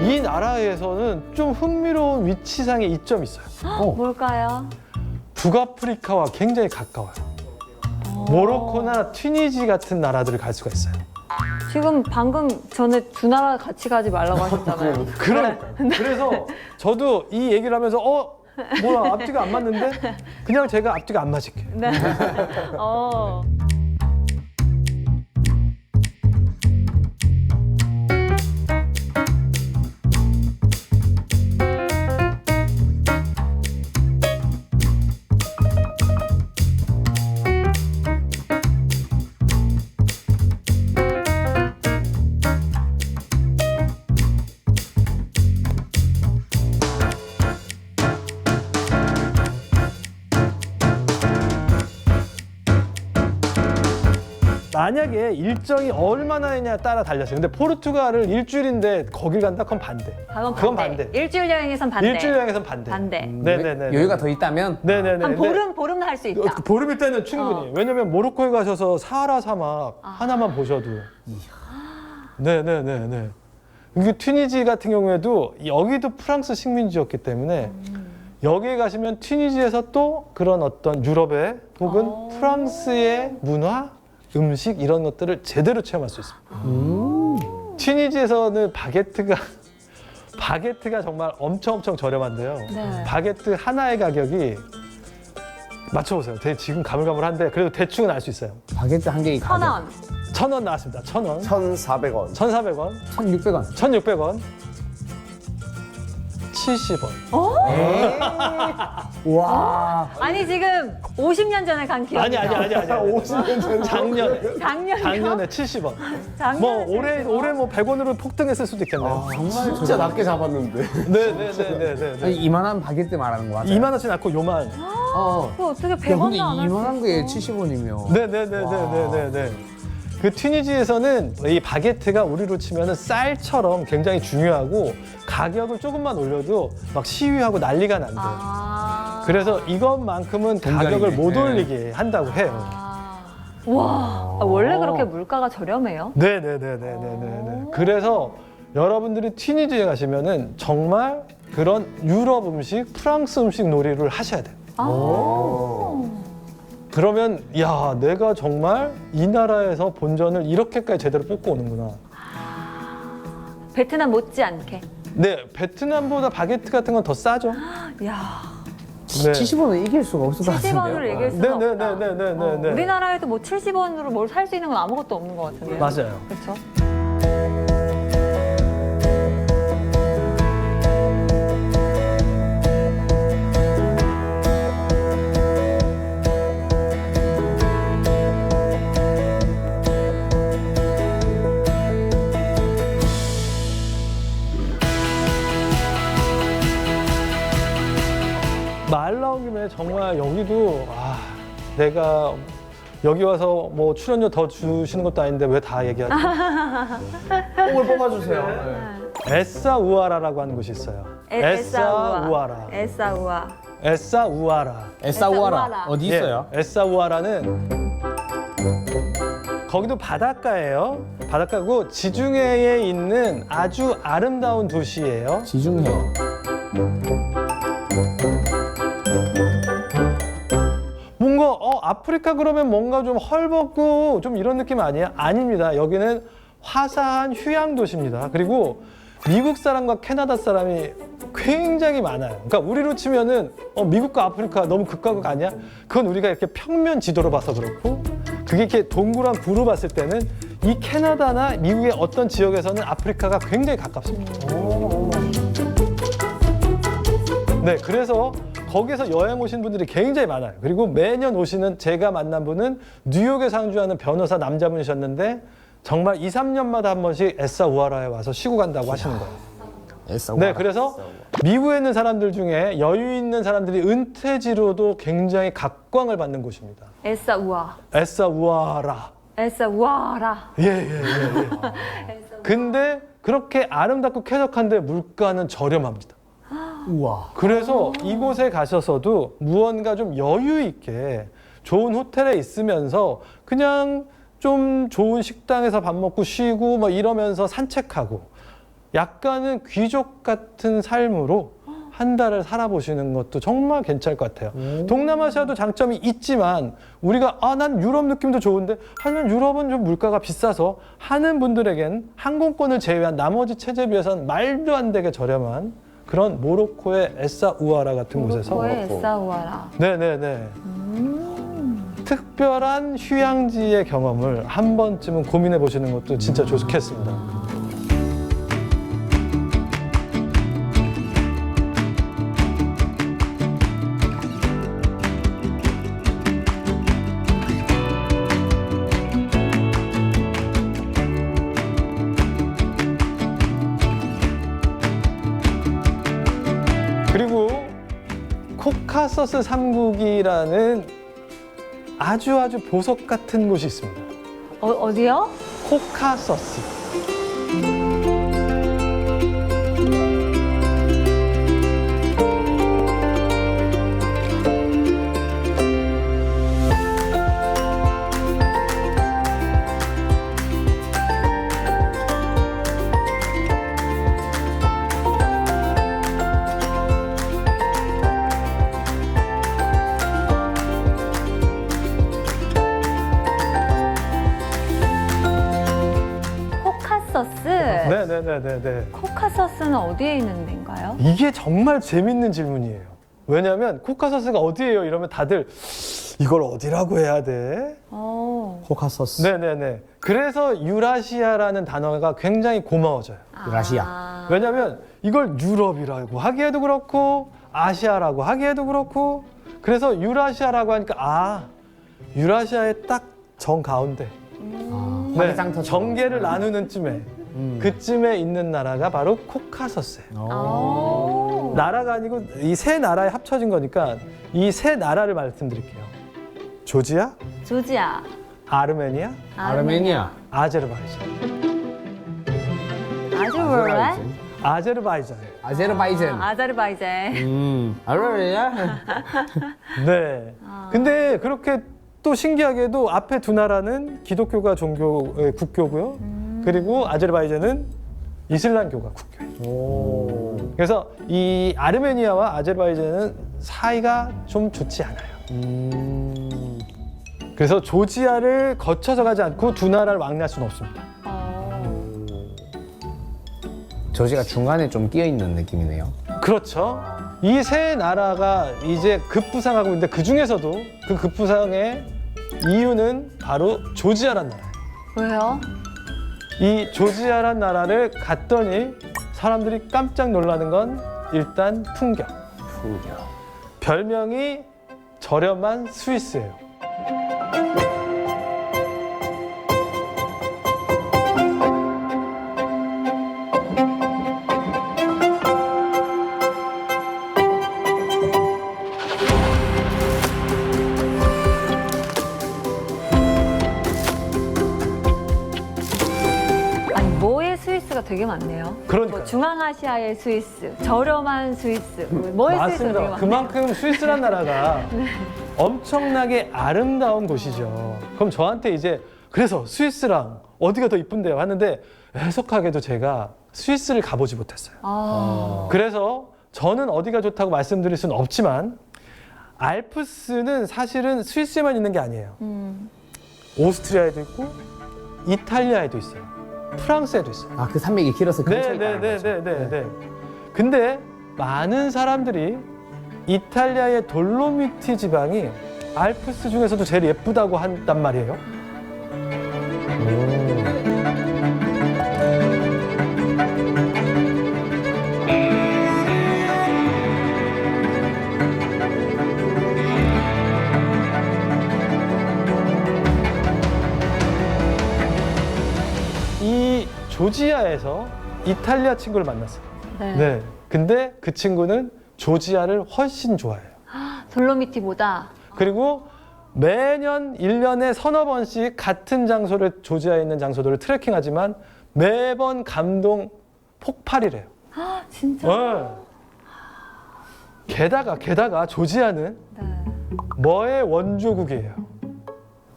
이 나라에서는 좀 흥미로운 위치상의 이점이 있어요.
뭘까요?
북아프리카와 굉장히 가까워요. 모로코나 튀니지 같은 나라들을 갈 수가 있어요.
지금 방금 전에 두 나라 같이 가지 말라고 하셨잖아요.
그래서 저도 이 얘기를 하면서 뭐야 앞뒤가 안 맞는데 그냥 제가 앞뒤가 안 맞을게요.
네.
만약에 일정이 얼마나 있냐에 따라 달렸어요. 근데 포르투갈을 일주일인데 거길 간다? 그건 반대. 그건 반대.
일주일 여행에선 반대.
일주일 여행에선 반대.
반대.
네네네.
여유가 더 있다면
네네네.
한 보름 할 수 있다.
보름일 때는 충분히. 왜냐면 모로코에 가셔서 사하라 사막 하나만 보셔도. 네네네네. 이게 튀니지 같은 경우에도 여기도 프랑스 식민지였기 때문에 여기에 가시면 튀니지에서 또 그런 어떤 유럽의 혹은 프랑스의 문화, 음식 이런 것들을 제대로 체험할 수 있습니다. 튀니지에서는 바게트가 정말 엄청 저렴한데요.
네.
바게트 하나의 가격이 맞춰보세요. 지금 가물가물한데 그래도 대충은 알 수 있어요.
바게트 한 개의 가격
1,000원.
1,000원 나왔습니다. 1,000원,
1,400원.
1,400원,
1,600원.
1,600원, 70원.
와.
아니 지금 50년 전에 간 기억이
아니.
50년 전.
작년에 70원.
작년에
뭐 올해 뭐 100원으로 폭등했을 수도 있겠네요.
정말
진짜 낮게 잡았는데.
네네네네네.
아니, 이만한 바게트 말하는 거 맞아요?
2만 원치 낳고 요만.
그거 어떻게
야,
100원도
근데
안 할 수
이만한 거에
있어?
70원이면
네네네네네네. 그 튀니지에서는 이 바게트가 우리로 치면은 쌀처럼 굉장히 중요하고 가격을 조금만 올려도 막 시위하고 난리가 난대요. 그래서 이것만큼은 가격을 못 올리게 한다고 해요.
와, 원래 그렇게 물가가 저렴해요?
네네네네네네. 그래서 여러분들이 튀니지에 가시면은 정말 그런 유럽 음식, 프랑스 음식 놀이를 하셔야 돼요. 그러면 야 내가 정말 이 나라에서 본전을 이렇게까지 제대로 뽑고 오는구나.
베트남 못지않게.
네, 베트남보다 바게트 같은 건 더 싸죠.
야,
네.
70원은 이길 수가 없을 것 같은데요.
70원으로 얘기할 수가 없다.
네네네네네.
우리나라에도 뭐 70원으로 뭘 살 수 있는 건 아무것도 없는 것 같은데.
맞아요.
그렇죠.
말 나온 김에 정말 여기도 내가 여기 와서 뭐 출연료 더 주시는 것도 아닌데 왜 다 얘기하지?
뽕을 뽑아주세요.
에사우아라라고 하는 곳이 있어요. 에사우아라.
에사우아.
에사우아라.
에사우아라 어디 있어요?
예, 에사우아라는 거기도 바닷가예요. 바닷가고 지중해에 있는 아주 아름다운 도시예요.
지중해.
뭔가 아프리카 그러면 뭔가 좀 헐벗고 좀 이런 느낌 아니에요? 아닙니다. 여기는 화사한 휴양 도시입니다. 그리고 미국 사람과 캐나다 사람이 굉장히 많아요. 그러니까 우리로 치면은 미국과 아프리카 너무 극과 극 아니야? 그건 우리가 이렇게 평면 지도로 봐서 그렇고 그게 이렇게 동그란 구로 봤을 때는 이 캐나다나 미국의 어떤 지역에서는 아프리카가 굉장히 가깝습니다. 네, 그래서 거기서 여행 오신 분들이 굉장히 많아요. 그리고 매년 오시는 제가 만난 분은 뉴욕에 상주하는 변호사 남자분이셨는데 정말 2, 3년마다 한 번씩 에사 우아라에 와서 쉬고 간다고 하시는 거예요. 네, 그래서 미국에 있는 사람들 중에 여유 있는 사람들이 은퇴지로도 굉장히 각광을 받는 곳입니다.
에사 우아.
에사 우아라.
에사 우아라.
예. 근데 그렇게 아름답고 쾌적한데 물가는 저렴합니다.
우와.
그래서 이곳에 가셔서도 무언가 좀 여유 있게 좋은 호텔에 있으면서 그냥 좀 좋은 식당에서 밥 먹고 쉬고 뭐 이러면서 산책하고 약간은 귀족 같은 삶으로 한 달을 살아보시는 것도 정말 괜찮을 것 같아요. 동남아시아도 장점이 있지만 우리가 난 유럽 느낌도 좋은데 하지만 유럽은 좀 물가가 비싸서 하는 분들에겐 항공권을 제외한 나머지 체제 비해서는 말도 안 되게 저렴한 그런 모로코의 에사 우아라 같은 곳에서
모로코의 에사 우아라.
네네네 특별한 휴양지의 경험을 한 번쯤은 고민해 보시는 것도 진짜 좋겠습니다. 그리고 코카서스 3국이라는 아주 보석 같은 곳이 있습니다.
어디요?
코카서스.
코카서스.
네네네네.
코카서스는 어디에 있는 데인가요?
이게 정말 재밌는 질문이에요. 왜냐하면 코카서스가 어디예요? 이러면 다들 이걸 어디라고 해야 돼?
코카서스.
네네네. 그래서 유라시아라는 단어가 굉장히 고마워져요.
유라시아.
왜냐하면 이걸 유럽이라고 하기에도 그렇고 아시아라고 하기에도 그렇고 그래서 유라시아라고 하니까 유라시아의 딱 정가운데
화개장터
정계를 나누는 쯤에 그쯤에 있는 나라가 바로 코카서스예요. 나라가 아니고 이 세 나라에 합쳐진 거니까 이 세 나라를 말씀드릴게요. 조지아,
조지아.
아르메니아,
아르메니아.
아제르바이잔.
아제르바이잔.
아제르바이잔.
아제르바이잔.
아르메니아.
네. 근데 그렇게 또 신기하게도 앞에 두 나라는 기독교가 종교의 국교고요. 그리고 아제르바이잔은 이슬람교가 국교예요. 그래서 이 아르메니아와 아제르바이잔은 사이가 좀 좋지 않아요. 그래서 조지아를 거쳐서 가지 않고 두 나라를 왕래할 수는 없습니다.
조지가 중간에 좀 끼어 있는 느낌이네요.
그렇죠. 이 세 나라가 이제 급부상하고 있는데 그 중에서도 그 급부상의 이유는 바로 조지아란 나라예요.
왜요?
이 조지아란 나라를 갔더니 사람들이 깜짝 놀라는 건 일단 풍경. 별명이 저렴한 스위스예요.
스위스가 되게 많네요.
그러니까요.
뭐 중앙아시아의 스위스, 저렴한 스위스, 뭐의 스위스가 되게
맞습니다.
많네요.
그만큼 스위스란 나라가 엄청나게 아름다운 곳이죠. 그럼 저한테 이제 그래서 스위스랑 어디가 더 이쁜데요? 하는데 애석하게도 제가 스위스를 가보지 못했어요. 그래서 저는 어디가 좋다고 말씀드릴 수는 없지만 알프스는 사실은 스위스에만 있는 게 아니에요. 오스트리아에도 있고 이탈리아에도 있어요. 프랑스에도 있어요.
그 산맥이 길어서 근처에 있다는 거죠.
네네네네네. 근데 많은 사람들이 이탈리아의 돌로미티 지방이 알프스 중에서도 제일 예쁘다고 한단 말이에요. 이 조지아에서 이탈리아 친구를 만났어요.
네.
네. 근데 그 친구는 조지아를 훨씬 좋아해요.
돌로미티보다.
그리고 매년 1년에 서너 번씩 같은 장소를, 조지아에 있는 장소들을 트레킹하지만 매번 감동 폭발이래요.
진짜.
네. 게다가 조지아는
네.
뭐의 원조국이에요.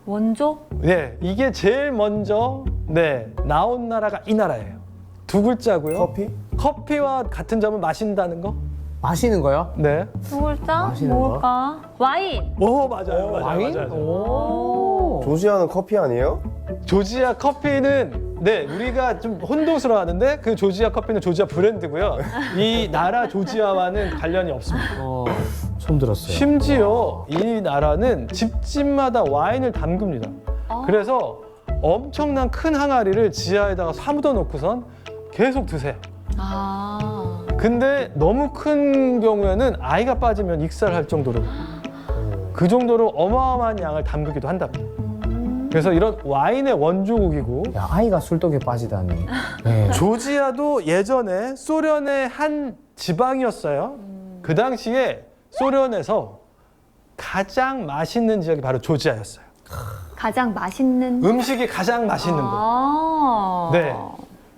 원조?
네, 이게 제일 먼저 나온 나라가 이 나라예요. 두 글자고요.
커피?
커피와 같은 점은 마신다는 거?
마시는 거요?
네.
두 글자?
마시는
뭘까? 와인.
오, 맞아요.
와인?
맞아요.
오.
조지아는 커피 아니에요?
조지아 커피는 우리가 좀 혼동스러워하는데 그 조지아 커피는 조지아 브랜드고요. 이 나라 조지아와는 관련이 없습니다.
처음 들었어요.
심지어 이 나라는 집집마다 와인을 담급니다. 그래서 엄청난 큰 항아리를 지하에다가 사묻어 놓고선 계속 드세요.
아.
근데 너무 큰 경우에는 아이가 빠지면 익살할 정도로 그 정도로 어마어마한 양을 담그기도 한답니다. 그래서 이런 와인의 원조국이고
야, 아이가 술독에 빠지다니. 네.
조지아도 예전에 소련의 한 지방이었어요. 그 당시에 소련에서 가장 맛있는 지역이 바로 조지아였어요.
가장 맛있는.
음식이 가장 맛있는 곳.
아.
네.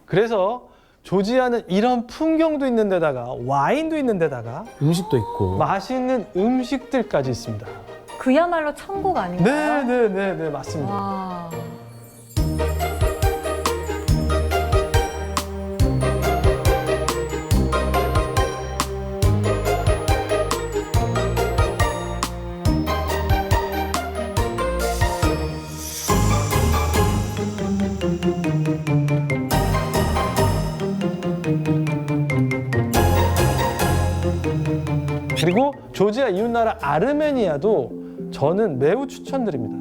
그래서 조지아는 이런 풍경도 있는 데다가 와인도 있는 데다가
음식도 있고.
맛있는 음식들까지 있습니다.
그야말로 천국 아닌가요?
네, 맞습니다.
와.
그리고 조지아 이웃나라 아르메니아도 저는 매우 추천드립니다.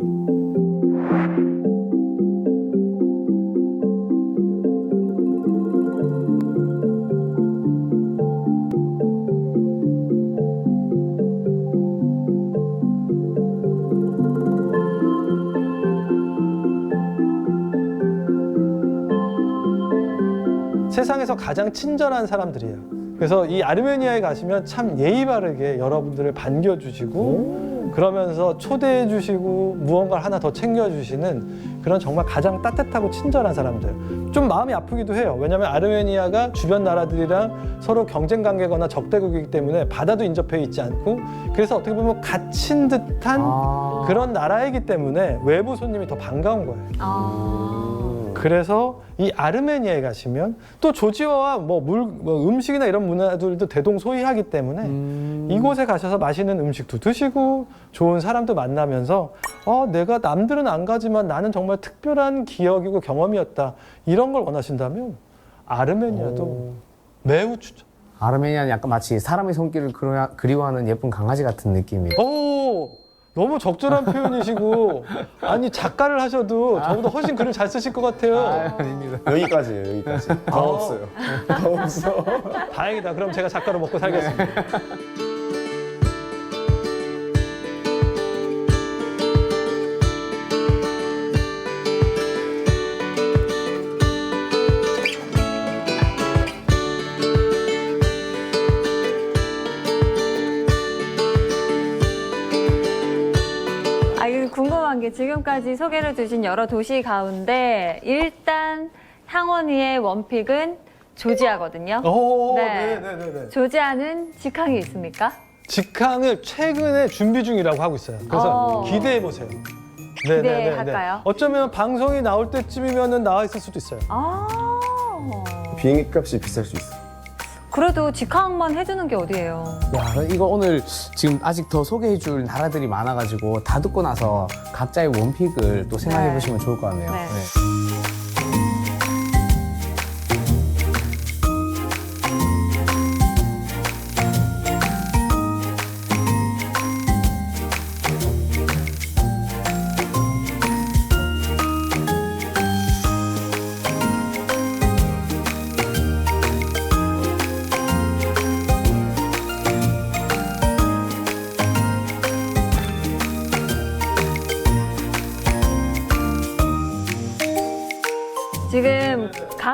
세상에서 가장 친절한 사람들이에요. 그래서 이 아르메니아에 가시면 참 예의 바르게 여러분들을 반겨주시고 그러면서 초대해 주시고 무언가를 하나 더 챙겨주시는 그런 정말 가장 따뜻하고 친절한 사람들. 좀 마음이 아프기도 해요. 왜냐하면 아르메니아가 주변 나라들이랑 서로 경쟁 관계거나 적대국이기 때문에 바다도 인접해 있지 않고 그래서 어떻게 보면 갇힌 듯한 그런 나라이기 때문에 외부 손님이 더 반가운 거예요. 그래서 이 아르메니아에 가시면 또 조지아와 음식이나 이런 문화들도 대동소이하기 때문에 이곳에 가셔서 맛있는 음식도 드시고 좋은 사람도 만나면서 내가 남들은 안 가지만 나는 정말 특별한 기억이고 경험이었다. 이런 걸 원하신다면 아르메니아도 매우 추천.
아르메니아는 약간 마치 사람의 손길을 그리워하는 예쁜 강아지 같은 느낌이에요.
오, 너무 적절한 표현이시고 아니 작가를 하셔도 저보다 훨씬 글을 잘 쓰실 것 같아요.
아닙니다.
여기까지예요, 여기까지. 더 없어요. 더 없어.
다행이다. 그럼 제가 작가로 먹고 살겠습니다.
궁금한 게 지금까지 소개를 주신 여러 도시 가운데 일단 향원이의 원픽은 조지아거든요.
오,
네.
네네네.
조지아는 직항이 있습니까?
직항을 최근에 준비 중이라고 하고 있어요. 그래서 기대해 보세요.
기대할까요?
어쩌면 방송이 나올 때쯤이면은 나와 있을 수도 있어요.
비행기 값이 비쌀 수 있어.
그래도 직항만 해주는 게 어디예요?
야, 이거 오늘 지금 아직 더 소개해줄 나라들이 많아가지고 다 듣고 나서 각자의 원픽을 또 생각해보시면 좋을 것 같네요.
네.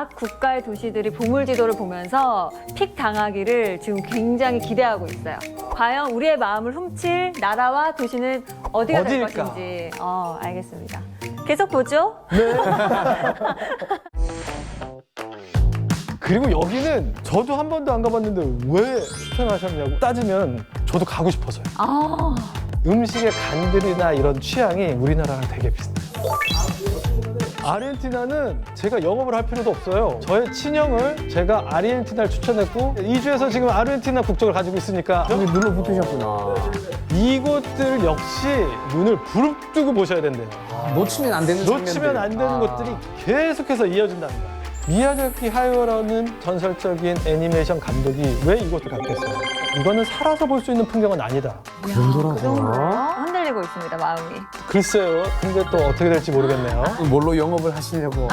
각 국가의 도시들이 보물 지도를 보면서 픽 당하기를 지금 굉장히 기대하고 있어요. 과연 우리의 마음을 훔칠 나라와 도시는 어디가 될
어디일까?
것인지. 알겠습니다. 계속 보죠.
그리고 여기는 저도 한 번도 안 가봤는데 왜 추천하셨냐고 따지면 저도 가고 싶어서요.
아,
음식의 간들이나 이런 취향이 우리나라랑 되게 비슷해요. 아르헨티나는 제가 영업을 할 필요도 없어요. 저의 친형을 제가 아르헨티나를 추천했고 2주에서 지금 아르헨티나 국적을 가지고 있으니까
여기 눌러 붙으셨구나.
이곳들 역시 눈을 부릅뜨고 보셔야 된대요.
놓치면 안 되는
놓치면
장면들.
안 되는 것들이 계속해서 이어진답니다. 미야자키 하야오라는 전설적인 애니메이션 감독이 왜 이곳을 갔겠어요? 이거는 살아서 볼 수 있는 풍경은 아니다.
그 정도라고?
그 정도로 흔들리고 있습니다, 마음이.
글쎄요. 근데 또 어떻게 될지 모르겠네요.
뭘로 영업을 하시려고.